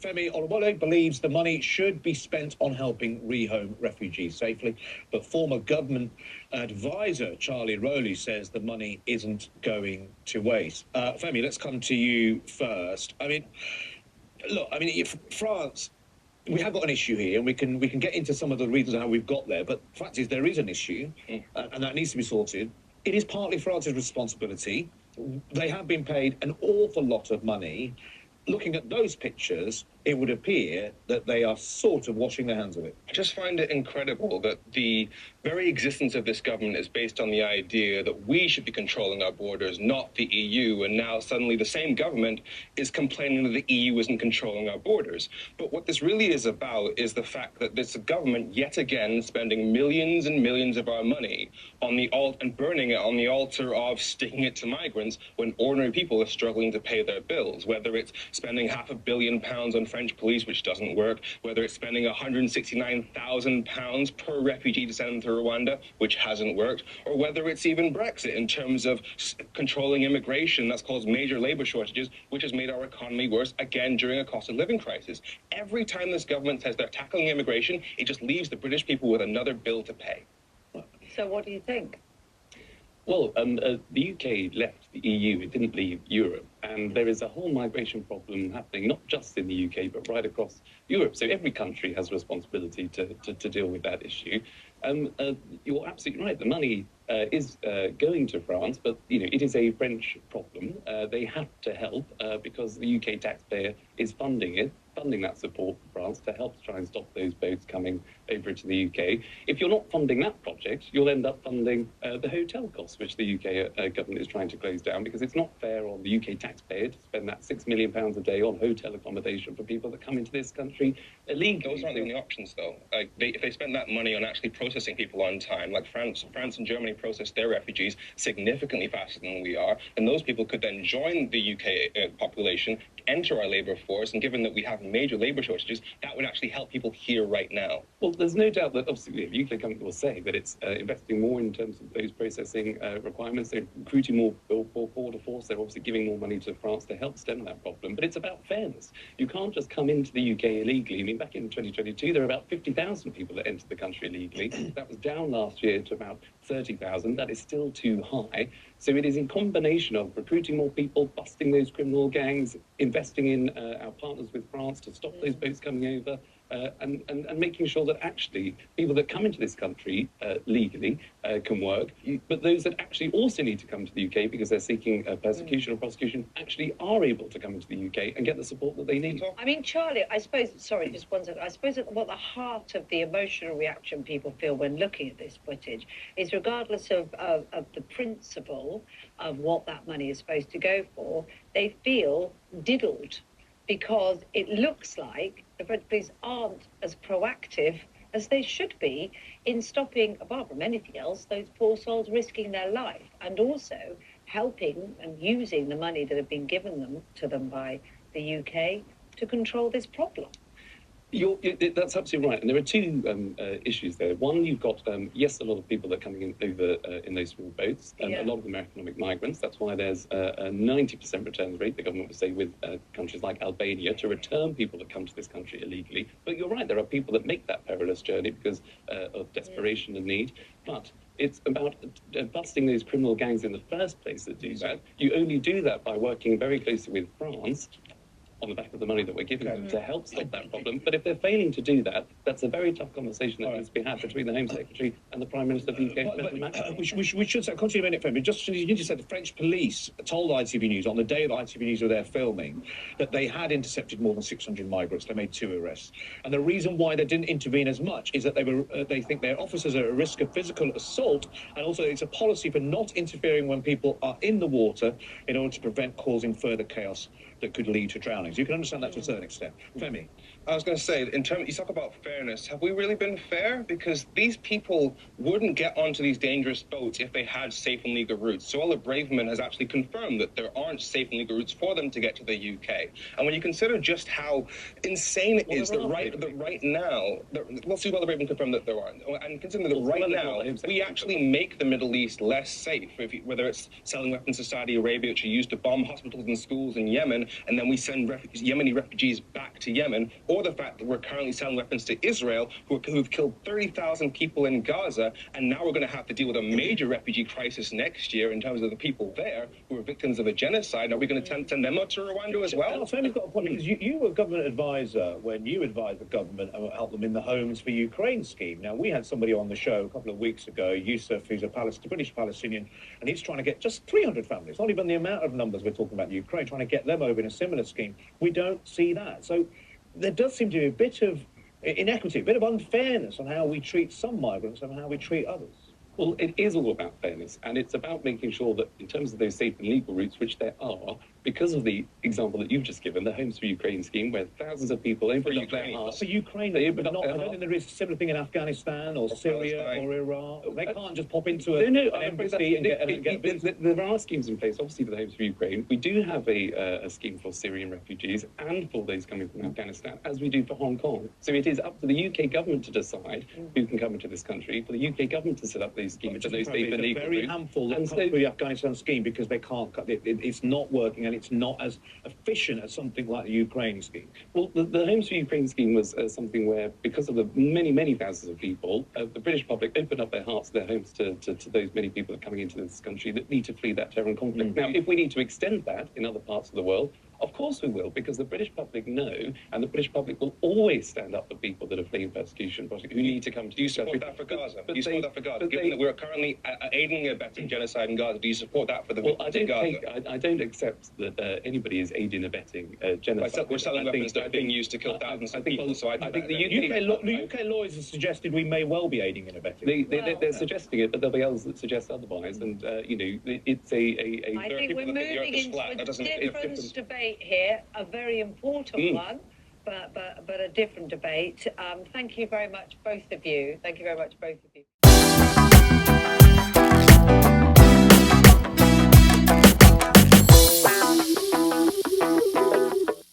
Femi Oluwole believes the money should be spent on helping rehome refugees safely, but former government advisor Charlie Rowley says the money isn't going to waste. Femi, let's come to you first. Look, if France, we have got an issue here, and we can get into some of the reasons how we've got there, but the fact is there is an issue, and that needs to be sorted. It is partly France's responsibility. They have been paid an awful lot of money. Looking at those pictures, it would appear that they are sort of washing their hands of it. I just find it incredible that the very existence of this government is based on the idea that we should be controlling our borders, not the EU, and now suddenly the same government is complaining that the EU isn't controlling our borders. But what this really is about is the fact that this government, yet again, spending millions and millions of our money on the and burning it on the altar of sticking it to migrants when ordinary people are struggling to pay their bills, whether it's spending £500 million on French police, which doesn't work, whether it's spending £169,000 per refugee to send them to Rwanda, which hasn't worked, or whether it's even Brexit in terms of controlling immigration that's caused major labour shortages, which has made our economy worse, again, during a cost of living crisis. Every time this government says they're tackling immigration, it just leaves the British people with another bill to pay. So what do you think? Well, the UK left the EU, it didn't leave Europe, and there is a whole migration problem happening, not just in the UK, but right across Europe. So every country has a responsibility to deal with that issue. You're absolutely right, the money is going to France, but it is a French problem. They have to help because the UK taxpayer is funding that support for France to help try and stop those boats coming over to the UK. If you're not funding that project, you'll end up funding the hotel costs, which the UK government is trying to close down, because it's not fair on the UK taxpayer to spend that £6 million a day on hotel accommodation for people that come into this country illegally. Those aren't the only options, though. If they spend that money on actually processing people on time, like France and Germany process their refugees significantly faster than we are, and those people could then join the UK population, enter our labour force, and given that we have major labour shortages, that would actually help people here right now. Well, there's no doubt that obviously the UK government will say that it's investing more in terms of those processing requirements. They're recruiting more border force. They're obviously giving more money to France to help stem that problem. But it's about fairness. You can't just come into the UK illegally. Back in 2022, there were about 50,000 people that entered the country illegally. That was down last year to about 30,000. That is still too high. So it is in combination of recruiting more people, busting those criminal gangs, investing in our partners with France to stop those boats coming over, and making sure that actually people that come into this country legally can work, but those that actually also need to come to the UK because they're seeking persecution or prosecution actually are able to come into the UK and get the support that they need. Charlie, I suppose, sorry, just one second, I suppose at what the heart of the emotional reaction people feel when looking at this footage is, regardless of the principle of what that money is supposed to go for, they feel diddled, because it looks like the French police aren't as proactive as they should be in stopping, apart from anything else, those poor souls risking their life, and also helping and using the money that have been given to them by the UK to control this problem. That's absolutely right. And there are two issues there. One, you've got, yes, a lot of people that are coming in over in those small boats. A lot of them are economic migrants. That's why there's a 90% return rate, the government would say, with countries like Albania, to return people that come to this country illegally. But you're right, there are people that make that perilous journey because of desperation and need. But it's about busting those criminal gangs in the first place that do that. You only do that by working very closely with France on the back of the money that we're giving them to help stop that problem. But if they're failing to do that, that's a very tough conversation that needs to be had between the Home Secretary and the Prime Minister of the UK. We should say, continue a minute, Femi, just you just said the French police told ITV News on the day that ITV News were there filming that they had intercepted more than 600 migrants. They made 2 arrests. And the reason why they didn't intervene as much is that they think their officers are at risk of physical assault, and also it's a policy for not interfering when people are in the water in order to prevent causing further chaos that could lead to drownings. You can understand that to a certain extent. Femi? I was going to say, you talk about fairness. Have we really been fair? Because these people wouldn't get onto these dangerous boats if they had safe and legal routes. So all the Braverman has actually confirmed that there aren't safe and legal routes for them to get to the UK. And when you consider just how insane it is that right now, let's see, well, the Braverman confirmed that there aren't. And considering that right now, we actually make the Middle East less safe, whether it's selling weapons to Saudi Arabia, which are used to bomb hospitals and schools in Yemen, and then we send Yemeni refugees back to Yemen, or the fact that we're currently selling weapons to Israel, who've killed 30,000 people in Gaza, and now we're going to have to deal with a major refugee crisis next year in terms of the people there who are victims of a genocide. Are we going to send them out to Rwanda as well? Femi's got a point, because you were a government advisor when you advised the government and helped them in the Homes for Ukraine scheme. Now, we had somebody on the show a couple of weeks ago, Yusuf, who's a British Palestinian, and he's trying to get just 300 families, not even the amount of numbers we're talking about in Ukraine, trying to get them over in a similar scheme. We don't see that. So there does seem to be a bit of inequity, a bit of unfairness on how we treat some migrants and how we treat others. Well, it is all about fairness, and it's about making sure that in terms of those safe and legal routes, which there are, because of the example that you've just given, the Homes for Ukraine scheme, where thousands of people opened up their hearts. For Ukraine, but not, I don't think there is a similar thing in Afghanistan or Syria or Iraq. They can't just pop into an embassy and get business. There are schemes in place, obviously, for the Homes for Ukraine. We do have a scheme for Syrian refugees and for those coming from Afghanistan, as we do for Hong Kong. So it is up to the UK government to decide who can come into this country, for the UK government to set up these schemes and those safe and legal routes. Very handful that come through the Afghanistan scheme because they can't cut it. It's not working, and it's not as efficient as something like the Ukraine scheme. Well, the Homes for Ukraine scheme was something where, because of the many thousands of people, the British public opened up their hearts, their homes to those many people that are coming into this country that need to flee that terror and conflict. Now, if we need to extend that in other parts of the world, of course we will, because the British public know, and the British public will always stand up for people that are fleeing persecution, who need to come to this country. Do you support that for Gaza? Do you support that for Gaza? Given that we're currently aiding and abetting genocide in Gaza, do you support that for the victims in Gaza? I don't accept that anybody is aiding and abetting genocide. We're selling weapons that are being used to kill thousands of people. So I think the UK lawyers have suggested we may well be aiding and abetting. They're suggesting it, but there'll be others that suggest otherwise. And it's a. I think we're moving into a different debate here, a very important one, but a different debate. Thank you very much, both of you. Thank you very much, both of you.